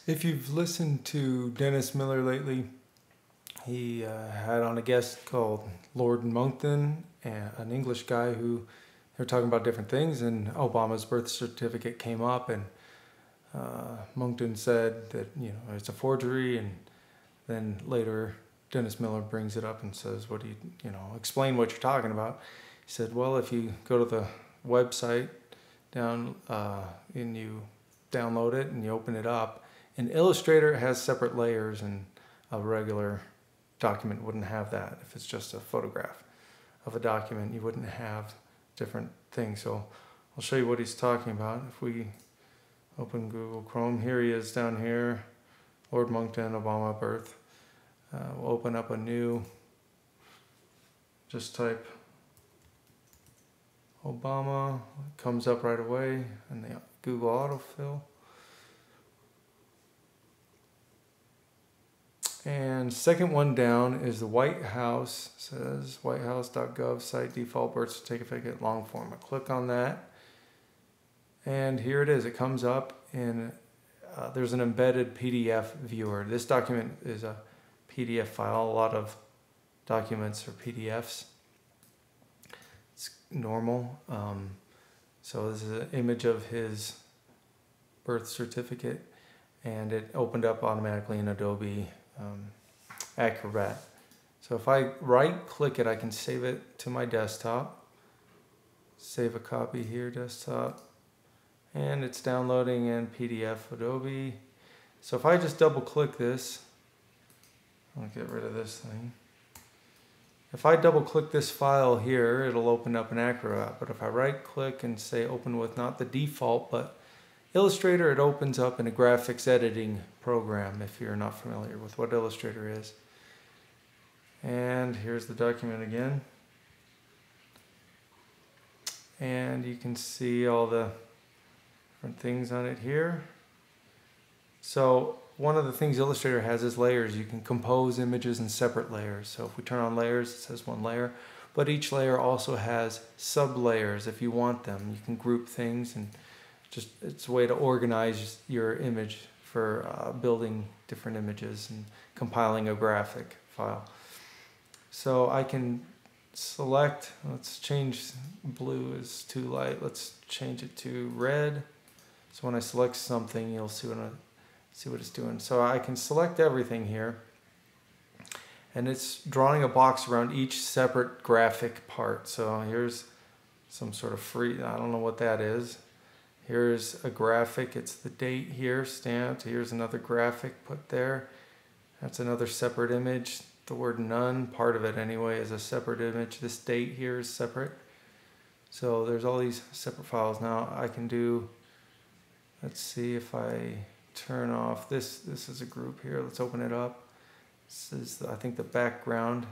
If you've listened to Dennis Miller lately, he had on a guest called Lord Monkton, an English guy who they were talking about different things, and Obama's birth certificate came up, and Monkton said that it's a forgery, and then later Dennis Miller brings it up and says, "What do you explain what you're talking about?" He said, "Well, if you go to the website down and you download it and you open it up." In Illustrator, it has separate layers, and a regular document wouldn't have that. If it's just a photograph of a document, you wouldn't have different things. So I'll show you what he's talking about. If we open Google Chrome, here he is down here, Lord Monkton, Obama birth. We'll open up a new, just type Obama, it comes up right away in the Google autofill. And second one down is the White House, says whitehouse.gov site default birth certificate long form. I click on that, and here it is. It comes up in, there's an embedded PDF viewer. This document is a PDF file. A lot of documents are PDFs. It's normal. So this is an image of his birth certificate, and it opened up automatically in Adobe Acrobat. So if I right click it, I can save it to my desktop. Save a copy here, desktop. And it's downloading in PDF Adobe. So if I just double click this, I'll get rid of this thing. If I double click this file here, it'll open up in Acrobat. But if I right click and say open with not the default, but Illustrator, it opens up in a graphics editing program if you're not familiar with what Illustrator is. And here's the document again. And you can see all the different things on it here. So one of the things Illustrator has is layers. You can compose images in separate layers. So if we turn on layers, it says one layer. But each layer also has sub-layers if you want them. You can group things, and it's a way to organize your image for building different images and compiling a graphic file. So I can select, let's change, blue is too light, let's change it to red. So when I select something, you'll see what it's doing. So I can select everything here, and it's drawing a box around each separate graphic part. So here's some sort of free, I don't know what that is. Here's a graphic, it's the date here stamped. Here's another graphic put there. That's another separate image. The word none, part of it anyway, is a separate image. This date here is separate. So there's all these separate files. Now I can do, let's see if I turn off this. This is a group here. Let's open it up. This is, I think, the background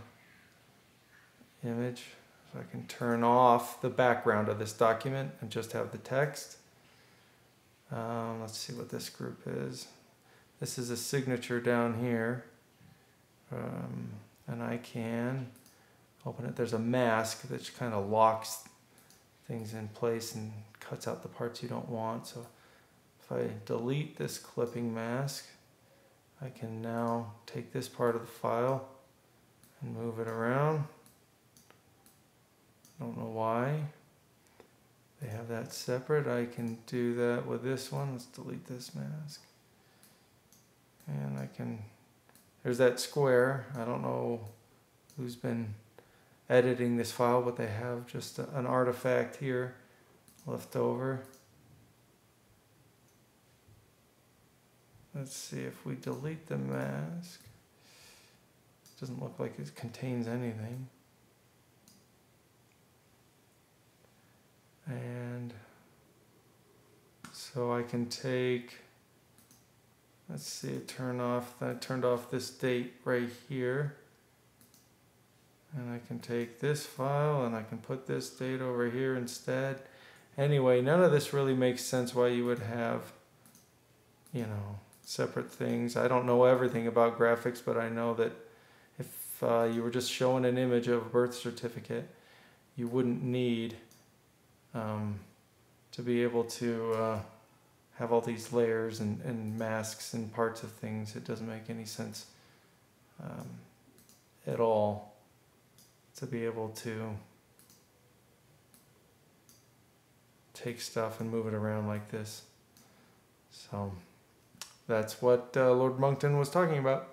image. So I can turn off the background of this document and just have the text. Let's see what this group is. This is a signature down here. And I can open it. There's a mask that kind of locks things in place and cuts out the parts you don't want. So if I delete this clipping mask, I can now take this part of the file and move it around. Don't know why they have that separate. I can do that with this one. Let's delete this mask. And I can, there's that square. I don't know who's been editing this file, but they have just an artifact here left over. Let's see if we delete the mask. It doesn't look like it contains anything. And so I can take, let's see, turn off, I turned off this date right here. And I can take this file and I can put this date over here instead. Anyway, none of this really makes sense why you would have, separate things. I don't know everything about graphics, but I know that if you were just showing an image of a birth certificate, you wouldn't need to be able to have all these layers and masks and parts of things. It doesn't make any sense at all to be able to take stuff and move it around like this. So that's what Lord Monkton was talking about.